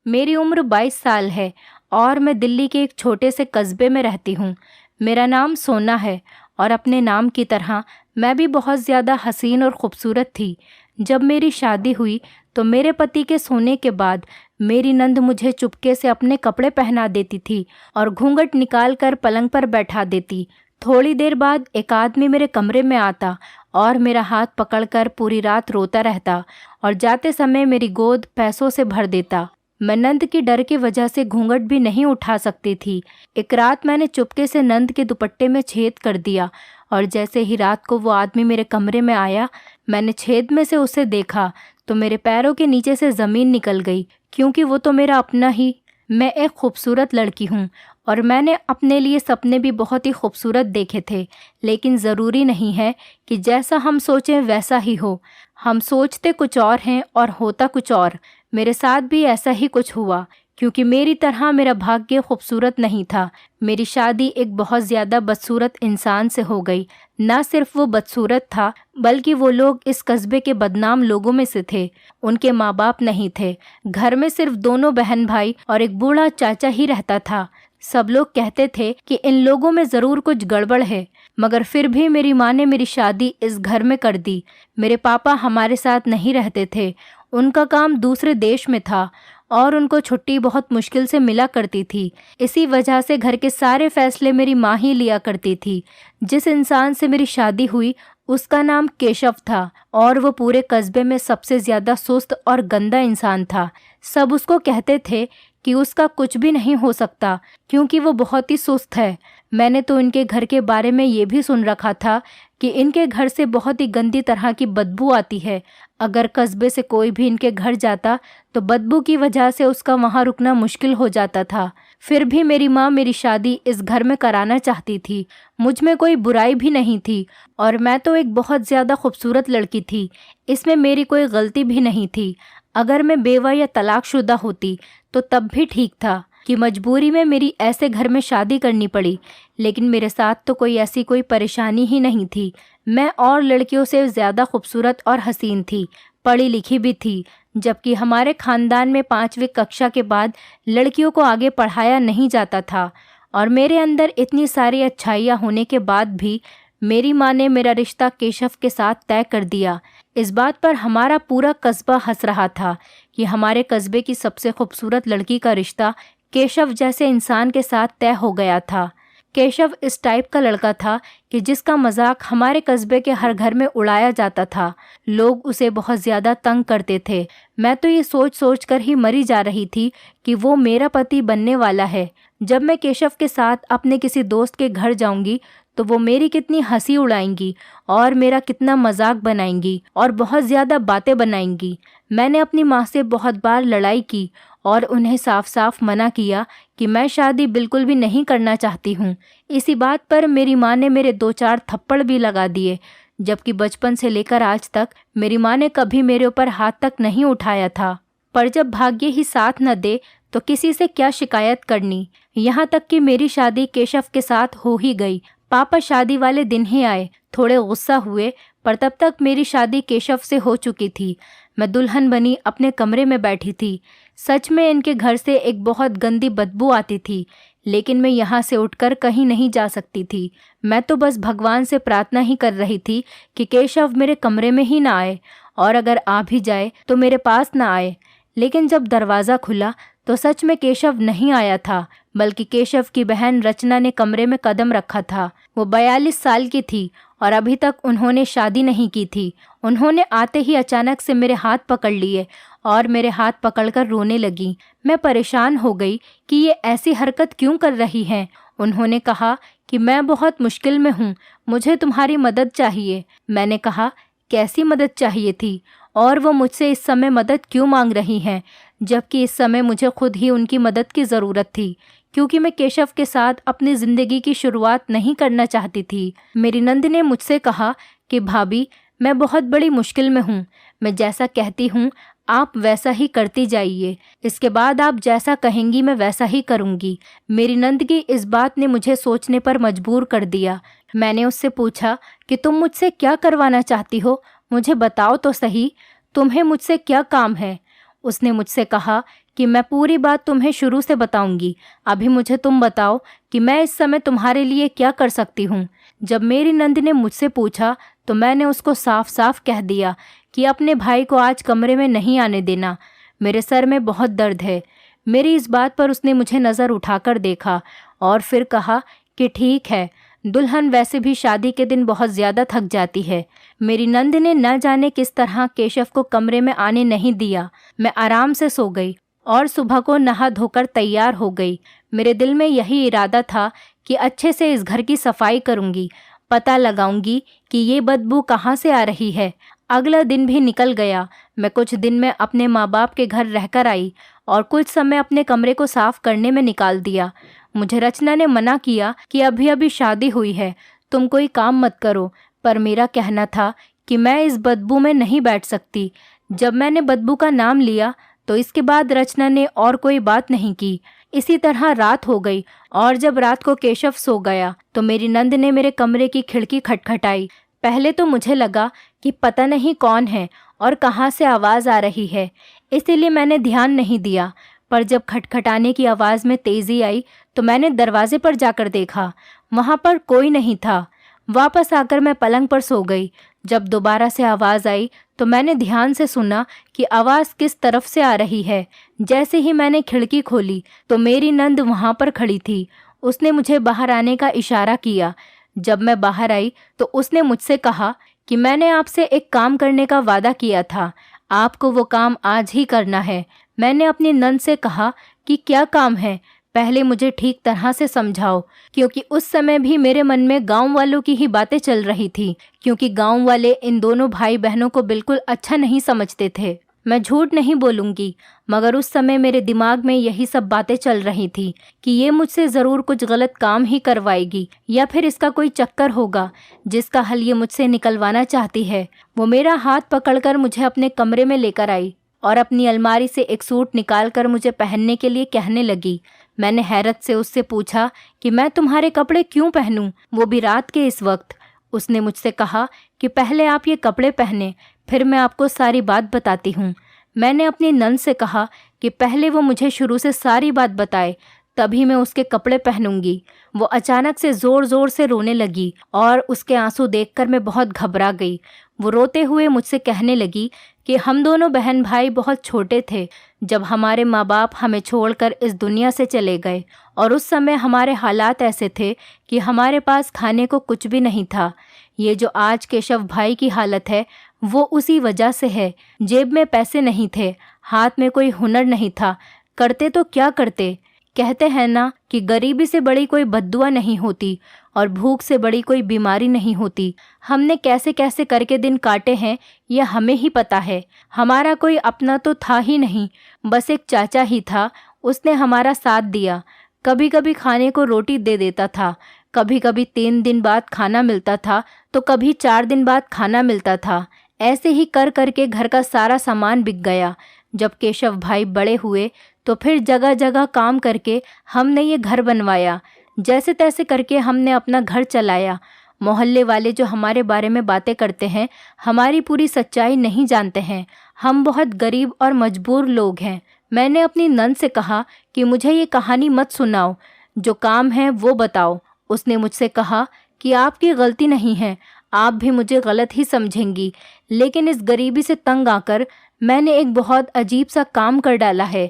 मेरी उम्र 22 साल है और मैं दिल्ली के एक छोटे से कस्बे में रहती हूँ। मेरा नाम सोना है और अपने नाम की तरह मैं भी बहुत ज़्यादा हसीन और ख़ूबसूरत थी। जब मेरी शादी हुई तो मेरे पति के सोने के बाद मेरी नंद मुझे चुपके से अपने कपड़े पहना देती थी और घूंघट निकाल कर पलंग पर बैठा देती। थोड़ी देर बाद एक आदमी मेरे कमरे में आता और मेरा हाथ पकड़कर पूरी रात रोता रहता और जाते समय मेरी गोद पैसों से भर देता। मैं नंद की डर की वजह से घूंघट भी नहीं उठा सकती थी। एक रात मैंने चुपके से नंद के दुपट्टे में छेद कर दिया और जैसे ही रात को वो आदमी मेरे कमरे में आया, मैंने छेद में से उसे देखा तो मेरे पैरों के नीचे से ज़मीन निकल गई, क्योंकि वो तो मेरा अपना ही। मैं एक खूबसूरत लड़की हूँ और मैंने अपने लिए सपने भी बहुत ही खूबसूरत देखे थे, लेकिन ज़रूरी नहीं है कि जैसा हम सोचें वैसा ही हो। हम सोचते कुछ और हैं और होता कुछ और। मेरे साथ भी ऐसा ही कुछ हुआ, क्योंकि मेरी तरह मेरा भाग्य खूबसूरत नहीं था। मेरी शादी एक बहुत ज़्यादा बदसूरत इंसान से हो गई। ना सिर्फ वो बदसूरत था, बल्कि वो लोग इस कस्बे के बदनाम लोगों में से थे। उनके माँ बाप नहीं थे। घर में सिर्फ दोनों बहन भाई और एक बूढ़ा चाचा ही रहता था। सब लोग कहते थे कि इन लोगों में ज़रूर कुछ गड़बड़ है, मगर फिर भी मेरी माँ ने मेरी शादी इस घर में कर दी। मेरे पापा हमारे साथ नहीं रहते थे। उनका काम दूसरे देश में था और उनको छुट्टी बहुत मुश्किल से मिला करती थी। इसी वजह से घर के सारे फैसले मेरी माँ ही लिया करती थी। जिस इंसान से मेरी शादी हुई उसका नाम केशव था और वो पूरे कस्बे में सबसे ज़्यादा सुस्त और गंदा इंसान था। सब उसको कहते थे कि उसका कुछ भी नहीं हो सकता, क्योंकि वो बहुत ही सुस्त है। मैंने तो इनके घर के बारे में ये भी सुन रखा था कि इनके घर से बहुत ही गंदी तरह की बदबू आती है। अगर कस्बे से कोई भी इनके घर जाता तो बदबू की वजह से उसका वहाँ रुकना मुश्किल हो जाता था। फिर भी मेरी माँ मेरी शादी इस घर में कराना चाहती थी। मुझ में कोई बुराई भी नहीं थी और मैं तो एक बहुत ज़्यादा खूबसूरत लड़की थी। इसमें मेरी कोई गलती भी नहीं थी। अगर मैं बेवा या तलाकशुदा होती तो तब भी ठीक था कि मजबूरी में मेरी ऐसे घर में शादी करनी पड़ी, लेकिन मेरे साथ तो कोई ऐसी कोई परेशानी ही नहीं थी। मैं और लड़कियों से ज़्यादा खूबसूरत और हसीन थी, पढ़ी लिखी भी थी, जबकि हमारे ख़ानदान में 5वीं कक्षा के बाद लड़कियों को आगे पढ़ाया नहीं जाता था। और मेरे अंदर इतनी सारी अच्छाइयाँ होने के बाद भी मेरी माँ ने मेरा रिश्ता केशव के साथ तय कर दिया। इस बात पर हमारा पूरा कस्बा हंस रहा था कि हमारे कस्बे की सबसे खूबसूरत लड़की का रिश्ता केशव जैसे इंसान के साथ तय हो गया था। केशव इस टाइप का लड़का था कि जिसका मजाक हमारे कस्बे के हर घर में उड़ाया जाता था। लोग उसे बहुत ज़्यादा तंग करते थे। मैं तो ये सोच सोच कर ही मरी जा रही थी कि वो मेरा पति बनने वाला है। जब मैं केशव के साथ अपने किसी दोस्त के घर जाऊंगी तो वो मेरी कितनी हंसी उड़ाएंगी और मेरा कितना मजाक बनाएंगी और बहुत ज़्यादा बातें बनाएंगी। मैंने अपनी माँ से बहुत बार लड़ाई की और उन्हें साफ साफ मना किया कि मैं शादी बिल्कुल भी नहीं करना चाहती हूँ। इसी बात पर मेरी माँ ने मेरे 2-4 थप्पड़ भी लगा दिए, जबकि बचपन से लेकर आज तक मेरी माँ ने कभी मेरे ऊपर हाथ तक नहीं उठाया था। पर जब भाग्य ही साथ न दे तो किसी से क्या शिकायत करनी। यहाँ तक कि मेरी शादी केशव के साथ हो ही गई। पापा शादी वाले दिन ही आए। थोड़े गुस्सा हुए, पर तब तक मेरी शादी केशव से हो चुकी थी। मैं दुल्हन बनी अपने कमरे में बैठी थी। सच में इनके घर से एक बहुत गंदी बदबू आती थी, लेकिन मैं यहाँ से उठकर कहीं नहीं जा सकती थी। मैं तो बस भगवान से प्रार्थना ही कर रही थी कि केशव मेरे कमरे में ही ना आए, और अगर आ भी जाए तो मेरे पास ना आए। लेकिन जब दरवाज़ा खुला तो सच में केशव नहीं आया था, बल्कि केशव की बहन रचना ने कमरे में कदम रखा था। वो 42 साल की थी और अभी तक उन्होंने शादी नहीं की थी। उन्होंने आते ही अचानक से मेरे हाथ पकड़ लिए और मेरे हाथ पकड़कर रोने लगी। मैं परेशान हो गई कि ये ऐसी हरकत क्यों कर रही हैं। उन्होंने कहा कि मैं बहुत मुश्किल में हूँ, मुझे तुम्हारी मदद चाहिए। मैंने कहा, कैसी मदद चाहिए थी और वो मुझसे इस समय मदद क्यों मांग रही हैं, जबकि इस समय मुझे खुद ही उनकी मदद की ज़रूरत थी, क्योंकि मैं केशव के साथ अपनी ज़िंदगी की शुरुआत नहीं करना चाहती थी। मेरी नंद ने मुझसे कहा कि भाभी, मैं बहुत बड़ी मुश्किल में हूँ। मैं जैसा कहती हूँ आप वैसा ही करती जाइए। इसके बाद आप जैसा कहेंगी मैं वैसा ही करूँगी। मेरी नंद की इस बात ने मुझे सोचने पर मजबूर कर दिया। मैंने उससे पूछा कि तुम मुझसे क्या करवाना चाहती हो, मुझे बताओ तो सही, तुम्हें मुझसे क्या काम है। उसने मुझसे कहा कि मैं पूरी बात तुम्हें शुरू से बताऊंगी। अभी मुझे तुम बताओ कि मैं इस समय तुम्हारे लिए क्या कर सकती हूँ। जब मेरी नंद ने मुझसे पूछा तो मैंने उसको साफ साफ कह दिया कि अपने भाई को आज कमरे में नहीं आने देना, मेरे सर में बहुत दर्द है। मेरी इस बात पर उसने मुझे नज़र उठाकर देखा और फिर कहा कि ठीक है, दुल्हन वैसे भी शादी के दिन बहुत ज़्यादा थक जाती है। मेरी नंद ने न जाने किस तरह केशव को कमरे में आने नहीं दिया। मैं आराम से सो गई और सुबह को नहा धोकर तैयार हो गई। मेरे दिल में यही इरादा था कि अच्छे से इस घर की सफाई करूंगी, पता लगाऊंगी कि ये बदबू कहाँ से आ रही है। अगला दिन भी निकल गया। मैं कुछ दिन में अपने माँ बाप के घर रहकर आई और कुछ समय अपने कमरे को साफ करने में निकाल दिया। मुझे रचना ने मना किया कि अभी अभी शादी हुई है, तुम कोई काम मत करो, पर मेरा कहना था कि मैं इस बदबू में नहीं बैठ सकती। जब मैंने बदबू का नाम लिया तो इसके बाद रचना ने और कोई बात नहीं की। इसी तरह रात हो गई और जब रात को केशव सो गया तो मेरी नंद ने मेरे कमरे की खिड़की खटखटाई। पहले तो मुझे लगा कि पता नहीं कौन है और कहाँ से आवाज़ आ रही है, इसीलिए मैंने ध्यान नहीं दिया। पर जब खटखटाने की आवाज़ में तेज़ी आई तो मैंने दरवाजे पर जाकर देखा, वहाँ पर कोई नहीं था। वापस आकर मैं पलंग पर सो गई। जब दोबारा से आवाज़ आई तो मैंने ध्यान से सुना कि आवाज़ किस तरफ से आ रही है। जैसे ही मैंने खिड़की खोली तो मेरी नंद वहाँ पर खड़ी थी। उसने मुझे बाहर आने का इशारा किया। जब मैं बाहर आई तो उसने मुझसे कहा कि मैंने आपसे एक काम करने का वादा किया था, आपको वो काम आज ही करना है। मैंने अपनी नंद से कहा कि क्या काम है, पहले मुझे ठीक तरह से समझाओ, क्योंकि उस समय भी मेरे मन में गांव वालों की ही बातें चल रही थी, क्योंकि गांव वाले इन दोनों भाई बहनों को बिल्कुल अच्छा नहीं समझते थे। मैं झूठ नहीं बोलूँगी, मगर उस समय मेरे दिमाग में यही सब बातें चल रही थी कि ये मुझसे ज़रूर कुछ गलत काम ही करवाएगी या फिर इसका कोई चक्कर होगा जिसका हल ये मुझसे निकलवाना चाहती है। वो मेरा हाथ पकड़कर मुझे अपने कमरे में लेकर आई और अपनी अलमारी से एक सूट निकालकर मुझे पहनने के लिए कहने लगी। मैंने हैरत से उससे पूछा कि मैं तुम्हारे कपड़े क्यों पहनूं, वो भी रात के इस वक्त। उसने मुझसे कहा कि पहले आप ये कपड़े पहने, फिर मैं आपको सारी बात बताती हूँ। मैंने अपनी नंद से कहा कि पहले वो मुझे शुरू से सारी बात बताए, तभी मैं उसके कपड़े पहनूंगी। वो अचानक से ज़ोर ज़ोर से रोने लगी और उसके आंसू देखकर मैं बहुत घबरा गई। वो रोते हुए मुझसे कहने लगी कि हम दोनों बहन भाई बहुत छोटे थे जब हमारे माँ बाप हमें छोड़कर इस दुनिया से चले गए, और उस समय हमारे हालात ऐसे थे कि हमारे पास खाने को कुछ भी नहीं था। ये जो आज केशव भाई की हालत है वो उसी वजह से है। जेब में पैसे नहीं थे, हाथ में कोई हुनर नहीं था, करते तो क्या करते। कहते हैं ना कि गरीबी से बड़ी कोई बद्दुआ नहीं होती और भूख से बड़ी कोई बीमारी नहीं होती। हमने कैसे कैसे करके दिन काटे हैं यह हमें ही पता है। हमारा कोई अपना तो था ही नहीं, बस एक चाचा ही था, उसने हमारा साथ दिया। कभी कभी खाने को रोटी दे देता था, कभी कभी 3 दिन बाद खाना मिलता था तो कभी 4 दिन बाद खाना मिलता था। ऐसे ही कर करके घर का सारा सामान बिक गया। जब केशव भाई बड़े हुए तो फिर जगह जगह काम करके हमने ये घर बनवाया। जैसे तैसे करके हमने अपना घर चलाया। मोहल्ले वाले जो हमारे बारे में बातें करते हैं हमारी पूरी सच्चाई नहीं जानते हैं। हम बहुत गरीब और मजबूर लोग हैं। मैंने अपनी नंद से कहा कि मुझे ये कहानी मत सुनाओ, जो काम है वो बताओ। उसने मुझसे कहा कि आपकी गलती नहीं है, आप भी मुझे गलत ही समझेंगी, लेकिन इस गरीबी से तंग आकर मैंने एक बहुत अजीब सा काम कर डाला है।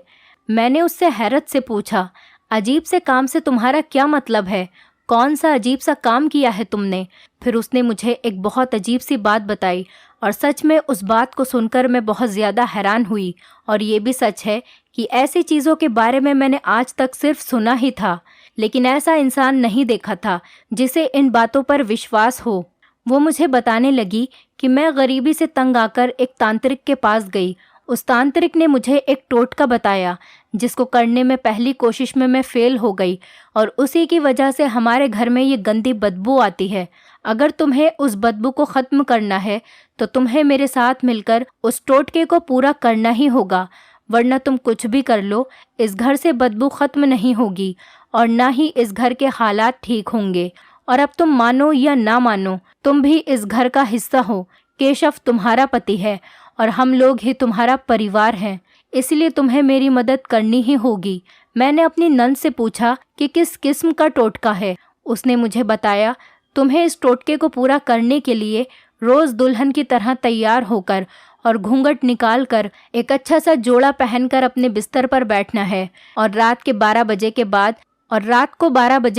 मैंने उससे हैरत से पूछा, अजीब से काम से तुम्हारा क्या मतलब है? कौन सा अजीब सा काम किया है तुमने? फिर उसने मुझे एक बहुत अजीब सी बात बताई और सच में उस बात को सुनकर मैं बहुत ज़्यादा हैरान हुई। और ये भी सच है कि ऐसी चीज़ों के बारे में मैंने आज तक सिर्फ सुना ही था, लेकिन ऐसा इंसान नहीं देखा था जिसे इन बातों पर विश्वास हो। वो मुझे बताने लगी कि मैं गरीबी से तंग आकर एक तांत्रिक के पास गई। उस तांत्रिक ने मुझे एक टोटका बताया जिसको करने में पहली कोशिश में मैं फेल हो गई, और उसी की वजह से हमारे घर में ये गंदी बदबू आती है। अगर तुम्हें उस बदबू को ख़त्म करना है तो तुम्हें मेरे साथ मिलकर उस टोटके को पूरा करना ही होगा, वरना तुम कुछ भी कर लो इस घर से बदबू ख़त्म नहीं होगी और ना ही इस घर के हालात ठीक होंगे। और अब तुम मानो या ना मानो, तुम भी इस घर का हिस्सा हो। केशव तुम्हारा पति है और हम लोग ही तुम्हारा परिवार हैं, इसलिए तुम्हें मेरी मदद करनी ही होगी। मैंने अपनी नंद से पूछा कि किस किस्म का टोटका है। उसने मुझे बताया, तुम्हें इस टोटके को पूरा करने के लिए रोज़ दुल्हन की तरह तैयार होकर और घूंघट निकाल कर एक अच्छा सा जोड़ा पहनकर अपने बिस्तर पर बैठना है, और रात को 12 बजे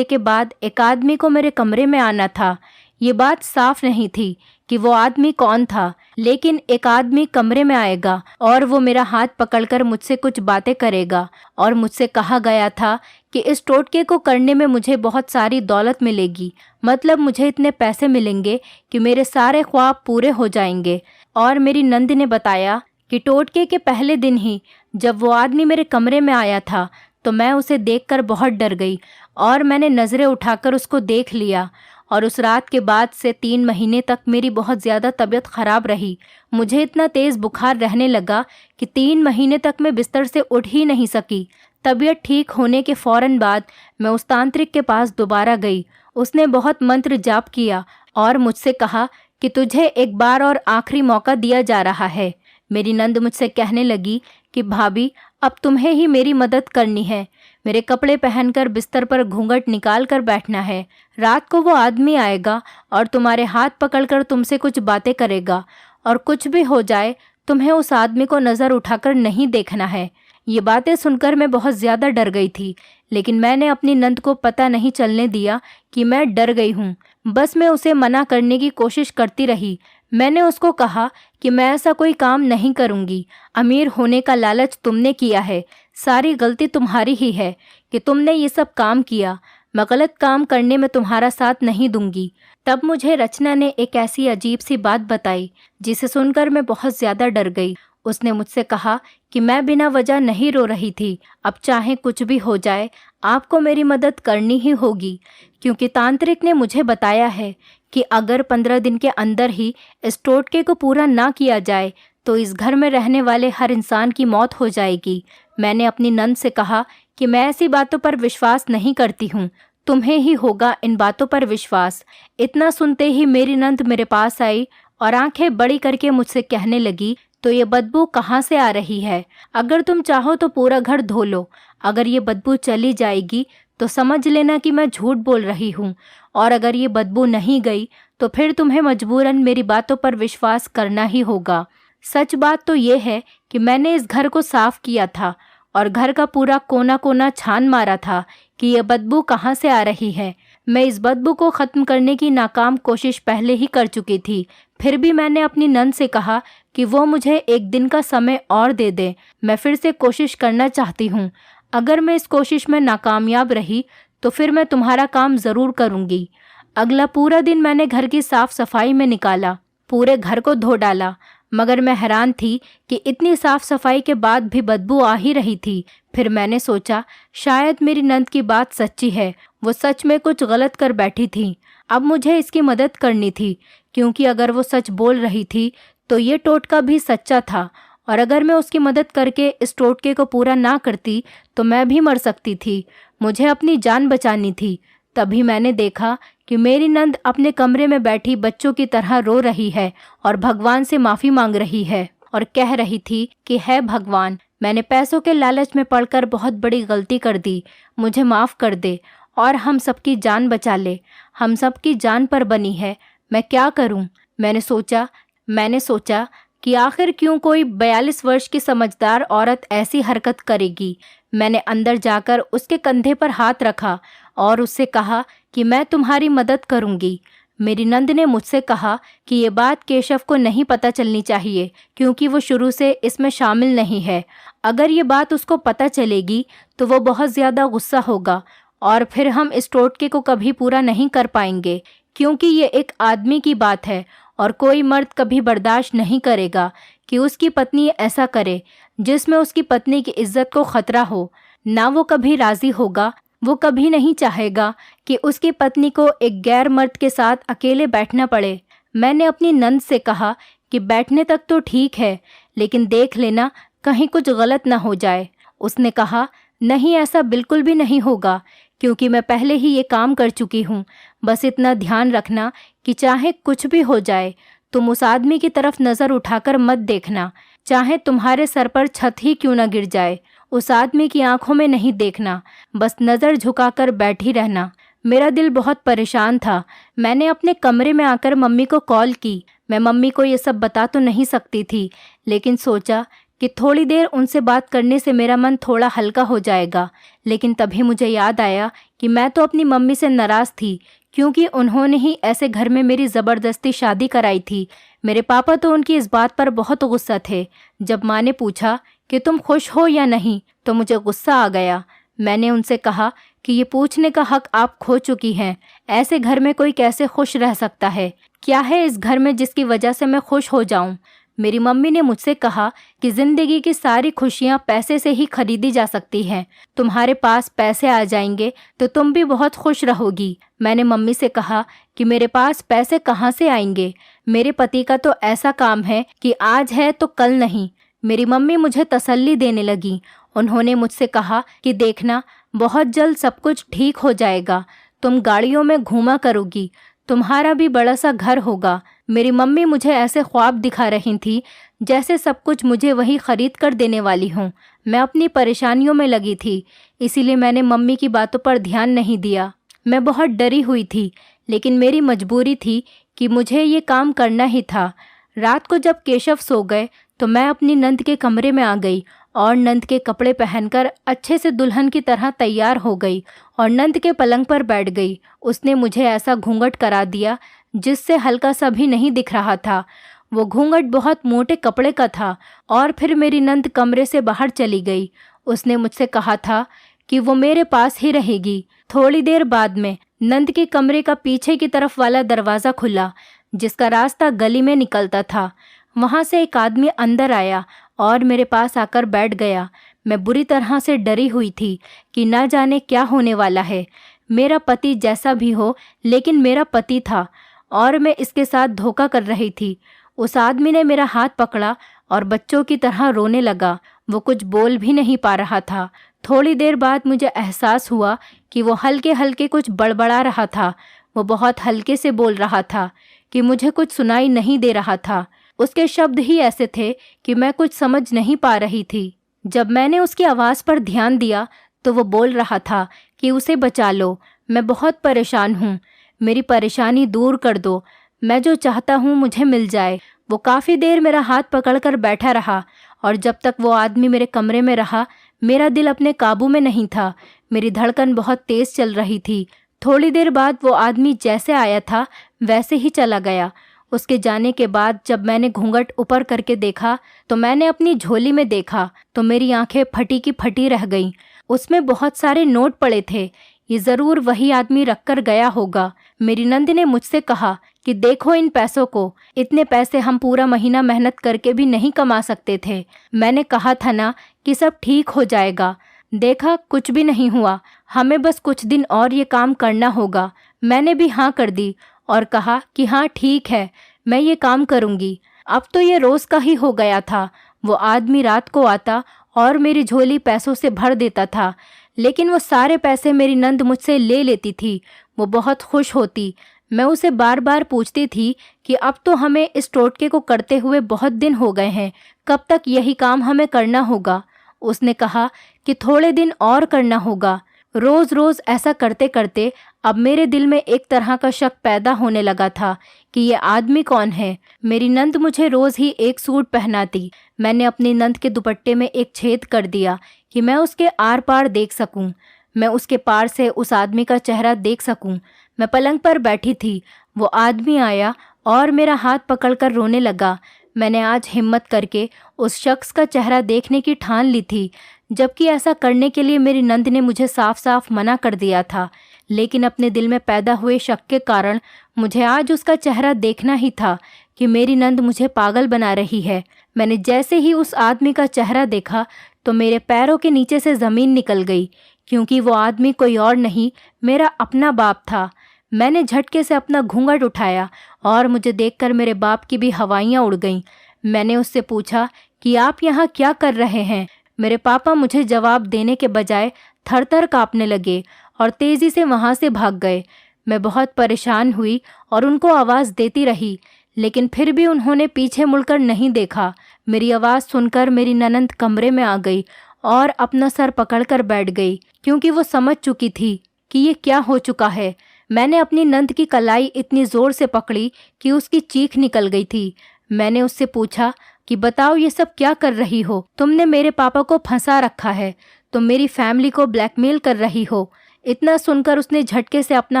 के बाद एक आदमी को मेरे कमरे में आना था। ये बात साफ नहीं थी कि वो आदमी कौन था, लेकिन एक आदमी कमरे में आएगा और वो मेरा हाथ पकड़कर मुझसे कुछ बातें करेगा, और मुझसे कहा गया था कि इस टोटके को करने में मुझे बहुत सारी दौलत मिलेगी, मतलब मुझे इतने पैसे मिलेंगे कि मेरे सारे ख्वाब पूरे हो जाएंगे। और मेरी नंद ने बताया कि टोटके के पहले दिन ही जब वो आदमी मेरे कमरे में आया था तो मैं उसे देखकर बहुत डर गई, और मैंने नज़रें उठाकर उसको देख लिया। और उस रात के बाद से 3 महीने तक मेरी बहुत ज़्यादा तबीयत ख़राब रही। मुझे इतना तेज़ बुखार रहने लगा कि 3 महीने तक मैं बिस्तर से उठ ही नहीं सकी। तबीयत ठीक होने के फ़ौरन बाद मैं उस तांत्रिक के पास दोबारा गई। उसने बहुत मंत्र जाप किया और मुझसे कहा कि तुझे एक बार और आखिरी मौका दिया जा रहा है। मेरी नंद मुझसे कहने लगी कि भाभी, अब तुम्हें ही मेरी मदद करनी है। मेरे कपड़े पहनकर बिस्तर पर घूंघट निकाल कर बैठना है। रात को वो आदमी आएगा और तुम्हारे हाथ पकड़कर तुमसे कुछ बातें करेगा, और कुछ भी हो जाए तुम्हें उस आदमी को नज़र उठाकर नहीं देखना है। ये बातें सुनकर मैं बहुत ज़्यादा डर गई थी, लेकिन मैंने अपनी नंद को पता नहीं चलने दिया कि मैं डर गई हूँ। बस मैं उसे मना करने की कोशिश करती रही। मैंने उसको कहा कि मैं ऐसा कोई काम नहीं करूँगी। अमीर होने का लालच तुमने किया है, सारी गलती तुम्हारी ही है कि तुमने ये सब काम किया। मैं गलत काम करने में तुम्हारा साथ नहीं दूंगी। तब मुझे रचना ने एक ऐसी अजीब सी बात बताई जिसे सुनकर मैं बहुत ज़्यादा डर गई। उसने मुझसे कहा कि मैं बिना वजह नहीं रो रही थी। अब चाहे कुछ भी हो जाए, आपको मेरी मदद करनी ही होगी, क्योंकि तांत्रिक ने मुझे बताया है कि अगर 15 दिन के अंदर ही इस टोटके को पूरा ना किया जाए तो इस घर में रहने वाले हर इंसान की मौत हो जाएगी। मैंने अपनी नंद से कहा कि मैं ऐसी बातों पर विश्वास नहीं करती हूँ, तुम्हें ही होगा इन बातों पर विश्वास। इतना सुनते ही मेरी नंद मेरे पास आई और आंखें बड़ी करके मुझसे कहने लगी, तो ये बदबू कहाँ से आ रही है? अगर तुम चाहो तो पूरा घर धो लो। अगर ये बदबू चली जाएगी तो समझ लेना कि मैं झूठ बोल रही हूँ, और अगर ये बदबू नहीं गई तो फिर तुम्हें मजबूरन मेरी बातों पर विश्वास करना ही होगा। सच बात तो ये है कि मैंने इस घर को साफ किया था और घर का पूरा कोना कोना छान मारा था कि यह बदबू कहाँ से आ रही है। मैं इस बदबू को ख़त्म करने की नाकाम कोशिश पहले ही कर चुकी थी। फिर भी मैंने अपनी नंद से कहा कि वो मुझे 1 दिन का समय और दे दे। मैं फिर से कोशिश करना चाहती हूँ। अगर मैं इस कोशिश में नाकामयाब रही तो फिर मैं तुम्हारा काम ज़रूर करूँगी। अगला पूरा दिन मैंने घर की साफ़ सफाई में निकाला, पूरे घर को धो डाला, मगर मैं हैरान थी कि इतनी साफ सफाई के बाद भी बदबू आ ही रही थी। फिर मैंने सोचा शायद मेरी नंद की बात सच्ची है, वो सच में कुछ गलत कर बैठी थी। अब मुझे इसकी मदद करनी थी, क्योंकि अगर वो सच बोल रही थी तो ये टोटका भी सच्चा था, और अगर मैं उसकी मदद करके इस टोटके को पूरा ना करती तो मैं भी मर सकती थी। मुझे अपनी जान बचानी थी। तभी मैंने देखा कि मेरी नंद अपने कमरे में बैठी बच्चों की तरह रो रही है और भगवान से माफ़ी मांग रही है, और कह रही थी कि है भगवान, मैंने पैसों के लालच में पड़कर बहुत बड़ी गलती कर दी, मुझे माफ़ कर दे और हम सबकी जान बचा ले। हम सबकी जान पर बनी है, मैं क्या करूं? मैंने सोचा कि आखिर क्यों कोई 42 वर्ष की समझदार औरत ऐसी हरकत करेगी। मैंने अंदर जाकर उसके कंधे पर हाथ रखा और उससे कहा कि मैं तुम्हारी मदद करूंगी। मेरी नंद ने मुझसे कहा कि ये बात केशव को नहीं पता चलनी चाहिए, क्योंकि वो शुरू से इसमें शामिल नहीं है। अगर ये बात उसको पता चलेगी तो वो बहुत ज़्यादा गुस्सा होगा और फिर हम इस टोटके को कभी पूरा नहीं कर पाएंगे, क्योंकि ये एक आदमी की बात है और कोई मर्द कभी बर्दाश्त नहीं करेगा कि उसकी पत्नी ऐसा करे जिसमें उसकी पत्नी की इज्जत को खतरा हो। ना वो कभी राज़ी होगा, वो कभी नहीं चाहेगा कि उसकी पत्नी को एक गैर मर्द के साथ अकेले बैठना पड़े। मैंने अपनी नंद से कहा कि बैठने तक तो ठीक है, लेकिन देख लेना कहीं कुछ गलत ना हो जाए। उसने कहा नहीं, ऐसा बिल्कुल भी नहीं होगा, क्योंकि मैं पहले ही ये काम कर चुकी हूँ। बस इतना ध्यान रखना कि चाहे कुछ भी हो जाए तुम उस आदमी की तरफ नज़र उठाकर मत देखना। चाहे तुम्हारे सर पर छत ही क्यों न गिर जाए। उस आदमी की आंखों में नहीं देखना, बस नज़र झुकाकर बैठी रहना। मेरा दिल बहुत परेशान था। मैंने अपने कमरे में आकर मम्मी को कॉल की। मैं मम्मी को ये सब बता तो नहीं सकती थी, लेकिन सोचा कि थोड़ी देर उनसे बात करने से मेरा मन थोड़ा हल्का हो जाएगा। लेकिन तभी मुझे याद आया कि मैं तो अपनी मम्मी से नाराज़ थी, क्योंकि उन्होंने ही ऐसे घर में मेरी ज़बरदस्ती शादी कराई थी। मेरे पापा तो उनकी इस बात पर बहुत गुस्सा थे। जब माँ ने पूछा कि तुम खुश हो या नहीं, तो मुझे गुस्सा आ गया। मैंने उनसे कहा कि ये पूछने का हक आप खो चुकी हैं। ऐसे घर में कोई कैसे खुश रह सकता है? क्या है इस घर में जिसकी वजह से मैं खुश हो जाऊं? मेरी मम्मी ने मुझसे कहा कि ज़िंदगी की सारी खुशियां पैसे से ही खरीदी जा सकती हैं। तुम्हारे पास पैसे आ जाएंगे तो तुम भी बहुत खुश रहोगी। मैंने मम्मी से कहा कि मेरे पास पैसे कहाँ से आएंगे? मेरे पति का तो ऐसा काम है कि आज है तो कल नहीं। मेरी मम्मी मुझे तसल्ली देने लगी। उन्होंने मुझसे कहा कि देखना, बहुत जल्द सब कुछ ठीक हो जाएगा। तुम गाड़ियों में घूमा करोगी, तुम्हारा भी बड़ा सा घर होगा। मेरी मम्मी मुझे ऐसे ख्वाब दिखा रही थी जैसे सब कुछ मुझे वही खरीद कर देने वाली हूँ। मैं अपनी परेशानियों में लगी थी, इसीलिए मैंने मम्मी की बातों पर ध्यान नहीं दिया। मैं बहुत डरी हुई थी, लेकिन मेरी मजबूरी थी कि मुझे ये काम करना ही था। रात को जब केशव सो गए तो मैं अपनी नंद के कमरे में आ गई और नंद के कपड़े पहनकर अच्छे से दुल्हन की तरह तैयार हो गई और नंद के पलंग पर बैठ गई। उसने मुझे ऐसा घूंघट करा दिया जिससे हल्का सा भी नहीं दिख रहा था। वो घूंघट बहुत मोटे कपड़े का था। और फिर मेरी नंद कमरे से बाहर चली गई। उसने मुझसे कहा था कि वो मेरे पास ही रहेगी। थोड़ी देर बाद में नंद के कमरे का पीछे की तरफ वाला दरवाज़ा खुला, जिसका रास्ता गली में निकलता था। वहाँ से एक आदमी अंदर आया और मेरे पास आकर बैठ गया। मैं बुरी तरह से डरी हुई थी कि ना जाने क्या होने वाला है। मेरा पति जैसा भी हो, लेकिन मेरा पति था और मैं इसके साथ धोखा कर रही थी। उस आदमी ने मेरा हाथ पकड़ा और बच्चों की तरह रोने लगा। वो कुछ बोल भी नहीं पा रहा था। थोड़ी देर बाद मुझे एहसास हुआ कि वो हल्के हल्के कुछ बड़बड़ा रहा था। वो बहुत हल्के से बोल रहा था कि मुझे कुछ सुनाई नहीं दे रहा था। उसके शब्द ही ऐसे थे कि मैं कुछ समझ नहीं पा रही थी। जब मैंने उसकी आवाज़ पर ध्यान दिया तो वो बोल रहा था कि उसे बचा लो, मैं बहुत परेशान हूँ, मेरी परेशानी दूर कर दो, मैं जो चाहता हूँ मुझे मिल जाए। वो काफ़ी देर मेरा हाथ पकड़कर बैठा रहा और जब तक वो आदमी मेरे कमरे में रहा, मेरा दिल अपने काबू में नहीं था। मेरी धड़कन बहुत तेज़ चल रही थी। थोड़ी देर बाद वो आदमी जैसे आया था वैसे ही चला गया। उसके जाने के बाद जब मैंने घूंघट ऊपर करके देखा तो मैंने अपनी झोली में देखा तो मेरी आंखें फटी की फटी रह गईं। उसमें बहुत सारे नोट पड़े थे। ये ज़रूर वही आदमी रख कर गया होगा। मेरी नंद ने मुझसे कहा कि देखो इन पैसों को, इतने पैसे हम पूरा महीना मेहनत करके भी नहीं कमा सकते थे। मैंने कहा था ना कि सब ठीक हो जाएगा। देखा, कुछ भी नहीं हुआ। हमें बस कुछ दिन और ये काम करना होगा। मैंने भी हाँ कर दी और कहा कि हाँ ठीक है, मैं ये काम करूँगी। अब तो ये रोज़ का ही हो गया था। वो आदमी रात को आता और मेरी झोली पैसों से भर देता था, लेकिन वो सारे पैसे मेरी नंद मुझसे ले लेती थी। वो बहुत खुश होती। मैं उसे बार बार पूछती थी कि अब तो हमें इस टोटके को करते हुए बहुत दिन हो गए हैं, कब तक यही काम हमें करना होगा। उसने कहा कि थोड़े दिन और करना होगा। रोज़ रोज़ ऐसा करते करते अब मेरे दिल में एक तरह का शक पैदा होने लगा था कि ये आदमी कौन है। मेरी नंद मुझे रोज़ ही एक सूट पहनाती। मैंने अपनी नंद के दुपट्टे में एक छेद कर दिया कि मैं उसके आर पार देख सकूं, मैं उसके पार से उस आदमी का चेहरा देख सकूं। मैं पलंग पर बैठी थी। वो आदमी आया और मेरा हाथ पकड़कर रोने लगा। मैंने आज हिम्मत करके उस शख्स का चेहरा देखने की ठान ली थी, जबकि ऐसा करने के लिए मेरी नंद ने मुझे साफ साफ मना कर दिया था। लेकिन अपने दिल में पैदा हुए शक के कारण मुझे आज उसका चेहरा देखना ही था कि मेरी नंद मुझे पागल बना रही है। मैंने जैसे ही उस आदमी का चेहरा देखा तो मेरे पैरों के नीचे से ज़मीन निकल गई, क्योंकि वो आदमी कोई और नहीं, मेरा अपना बाप था। मैंने झटके से अपना घूंघट उठाया और मुझे देखकर मेरे बाप की भी हवाइयाँ उड़ गईं। मैंने उससे पूछा कि आप यहाँ क्या कर रहे हैं। मेरे पापा मुझे जवाब देने के बजाय थरथर काँपने लगे और तेज़ी से वहाँ से भाग गए। मैं बहुत परेशान हुई और उनको आवाज़ देती रही, लेकिन फिर भी उन्होंने पीछे मुड़कर नहीं देखा। मेरी आवाज़ सुनकर मेरी ननंद कमरे में आ गई और अपना सर पकड़कर बैठ गई, क्योंकि वो समझ चुकी थी कि ये क्या हो चुका है। मैंने अपनी नंद की कलाई इतनी ज़ोर से पकड़ी कि उसकी चीख निकल गई थी। मैंने उससे पूछा कि बताओ, ये सब क्या कर रही हो? तुमने मेरे पापा को फंसा रखा है, तुम मेरी फैमिली को ब्लैकमेल कर रही हो। इतना सुनकर उसने झटके से अपना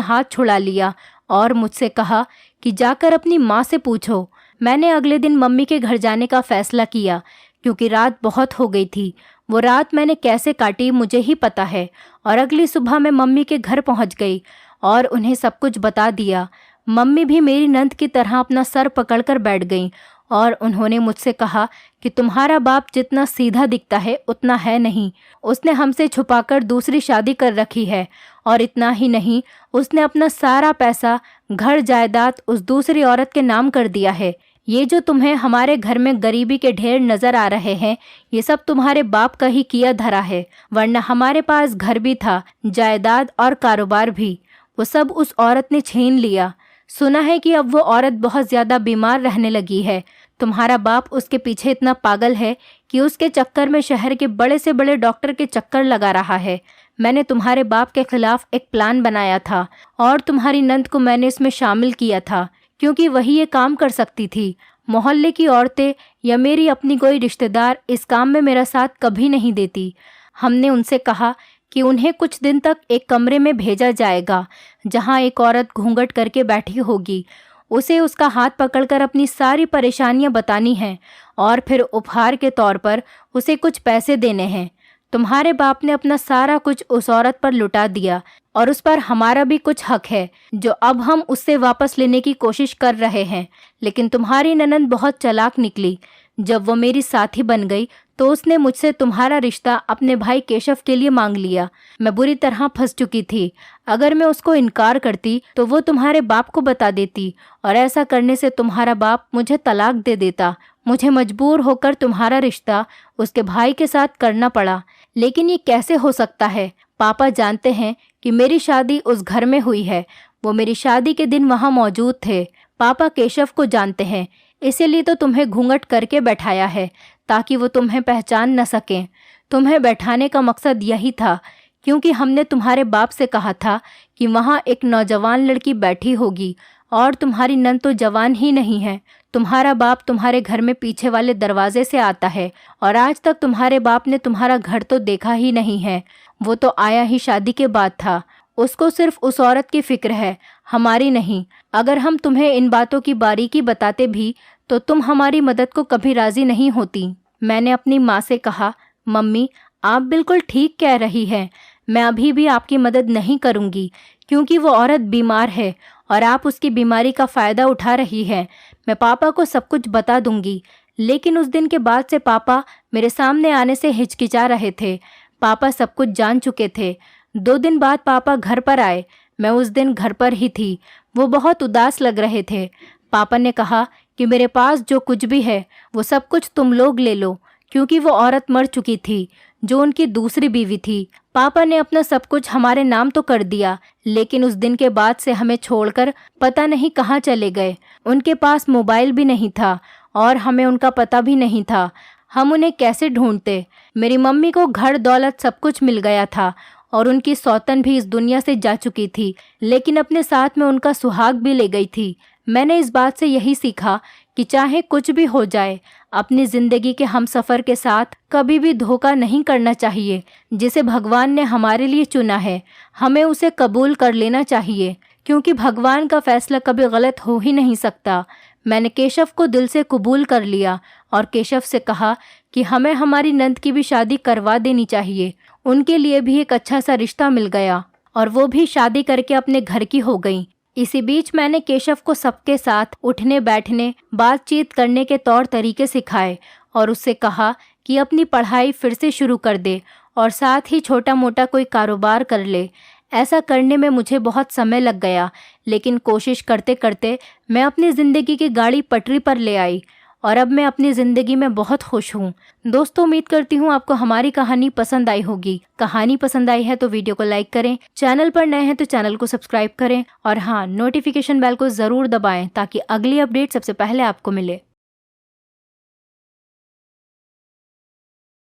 हाथ छुड़ा लिया और मुझसे कहा कि जाकर अपनी माँ से पूछो। मैंने अगले दिन मम्मी के घर जाने का फैसला किया, क्योंकि रात बहुत हो गई थी। वो रात मैंने कैसे काटी मुझे ही पता है। और अगली सुबह मैं मम्मी के घर पहुंच गई और उन्हें सब कुछ बता दिया। मम्मी भी मेरी नंद की तरह अपना सर पकड़कर बैठ गईं और उन्होंने मुझसे कहा कि तुम्हारा बाप जितना सीधा दिखता है उतना है नहीं। उसने हमसे छुपाकर दूसरी शादी कर रखी है, और इतना ही नहीं, उसने अपना सारा पैसा, घर जायदाद उस दूसरी औरत के नाम कर दिया है। ये जो तुम्हें हमारे घर में गरीबी के ढेर नजर आ रहे हैं, ये सब तुम्हारे बाप का ही किया धरा है। वरना हमारे पास घर भी था, जायदाद और कारोबार भी, वो सब उस औरत ने छीन लिया। सुना है कि अब वो औरत बहुत ज्यादा बीमार रहने लगी है। तुम्हारा बाप उसके पीछे इतना पागल है कि उसके चक्कर में शहर के बड़े से बड़े डॉक्टर के चक्कर लगा रहा है। मैंने तुम्हारे बाप के खिलाफ एक प्लान बनाया था और तुम्हारी नंद को मैंने इसमें शामिल किया था, क्योंकि वही ये काम कर सकती थी। मोहल्ले की औरतें या मेरी अपनी कोई रिश्तेदार इस काम में मेरा साथ कभी नहीं देती। हमने उनसे कहा कि उन्हें कुछ दिन तक एक कमरे में भेजा जाएगा, जहां एक औरत घूंघट करके बैठी होगी। उसे उसका हाथ पकड़कर अपनी सारी परेशानियां बतानी हैं और फिर उपहार के तौर पर उसे कुछ पैसे देने हैं। तुम्हारे बाप ने अपना सारा कुछ उस औरत पर लुटा दिया और उस पर हमारा भी कुछ हक है, जो अब हम उससे वापस लेने की कोशिश कर रहे हैं। लेकिन तुम्हारी ननंद बहुत चालाक निकली। जब वो मेरी साथी बन गई तो उसने मुझसे तुम्हारा रिश्ता अपने भाई केशव के लिए मांग लिया। मैं बुरी तरह फंस चुकी थी। अगर मैं उसको इनकार करती तो वो तुम्हारे बाप को बता देती, और ऐसा करने से तुम्हारा बाप मुझे तलाक दे देता। मुझे मजबूर होकर तुम्हारा रिश्ता उसके भाई के साथ करना पड़ा। लेकिन ये कैसे हो सकता है? पापा जानते हैं कि मेरी शादी उस घर में हुई है। वो मेरी शादी के दिन वहाँ मौजूद थे। पापा केशव को जानते हैं, इसीलिए तो तुम्हें घूंघट करके बैठाया है, ताकि वो तुम्हें पहचान न सकें। तुम्हें बैठाने का मकसद यही था, क्योंकि हमने तुम्हारे बाप से कहा था कि वहाँ एक नौजवान लड़की बैठी होगी, और तुम्हारी नंद तो जवान ही नहीं है। तुम्हारा बाप तुम्हारे घर में पीछे वाले दरवाजे से आता है, और आज तक तुम्हारे बाप ने तुम्हारा घर तो देखा ही नहीं है। वो तो आया ही शादी के बाद था। उसको सिर्फ उस औरत की फिक्र है, हमारी नहीं। अगर हम तुम्हें इन बातों की बारीकी बताते भी तो तुम हमारी मदद को कभी राजी नहीं होती। मैंने अपनी माँ से कहा, मम्मी आप बिल्कुल ठीक कह रही हैं। मैं अभी भी आपकी मदद नहीं करूँगी, क्योंकि वो औरत बीमार है और आप उसकी बीमारी का फ़ायदा उठा रही हैं। मैं पापा को सब कुछ बता दूंगी। लेकिन उस दिन के बाद से पापा मेरे सामने आने से हिचकिचा रहे थे। पापा सब कुछ जान चुके थे। 2 दिन बाद पापा घर पर आए। मैं उस दिन घर पर ही थी। वो बहुत उदास लग रहे थे। पापा ने कहा कि मेरे पास जो कुछ भी है वो सब कुछ तुम लोग ले लो, क्योंकि वो औरत मर चुकी थी जो उनकी दूसरी बीवी थी। पापा ने अपना सब कुछ हमारे नाम तो कर दिया, लेकिन उस दिन के बाद से हमें छोड़कर पता नहीं कहाँ चले गए। उनके पास मोबाइल भी नहीं था और हमें उनका पता भी नहीं था। हम उन्हें कैसे ढूंढते? मेरी मम्मी को घर दौलत सब कुछ मिल गया था और उनकी सौतन भी इस दुनिया से जा चुकी थी, लेकिन अपने साथ में उनका सुहाग भी ले गई थी। मैंने इस बात से यही सीखा कि चाहे कुछ भी हो जाए, अपनी जिंदगी के हमसफर के साथ कभी भी धोखा नहीं करना चाहिए। जिसे भगवान ने हमारे लिए चुना है, हमें उसे कबूल कर लेना चाहिए, क्योंकि भगवान का फैसला कभी गलत हो ही नहीं सकता। मैंने केशव को दिल से कबूल कर लिया और केशव से कहा कि हमें हमारी नंद की भी शादी करवा देनी चाहिए। उनके लिए भी एक अच्छा सा रिश्ता मिल गया और वो भी शादी करके अपने घर की हो गई। इसी बीच मैंने केशव को सबके साथ उठने बैठने, बातचीत करने के तौर तरीके सिखाए और उससे कहा कि अपनी पढ़ाई फिर से शुरू कर दे और साथ ही छोटा मोटा कोई कारोबार कर ले। ऐसा करने में मुझे बहुत समय लग गया, लेकिन कोशिश करते करते मैं अपनी ज़िंदगी की गाड़ी पटरी पर ले आई और अब मैं अपनी ज़िंदगी में बहुत खुश हूँ। दोस्तों, उम्मीद करती हूँ आपको हमारी कहानी पसंद आई होगी। कहानी पसंद आई है तो वीडियो को लाइक करें, चैनल पर नए हैं तो चैनल को सब्सक्राइब करें और हाँ, नोटिफिकेशन बेल को ज़रूर दबाएं ताकि अगली अपडेट सबसे पहले आपको मिले।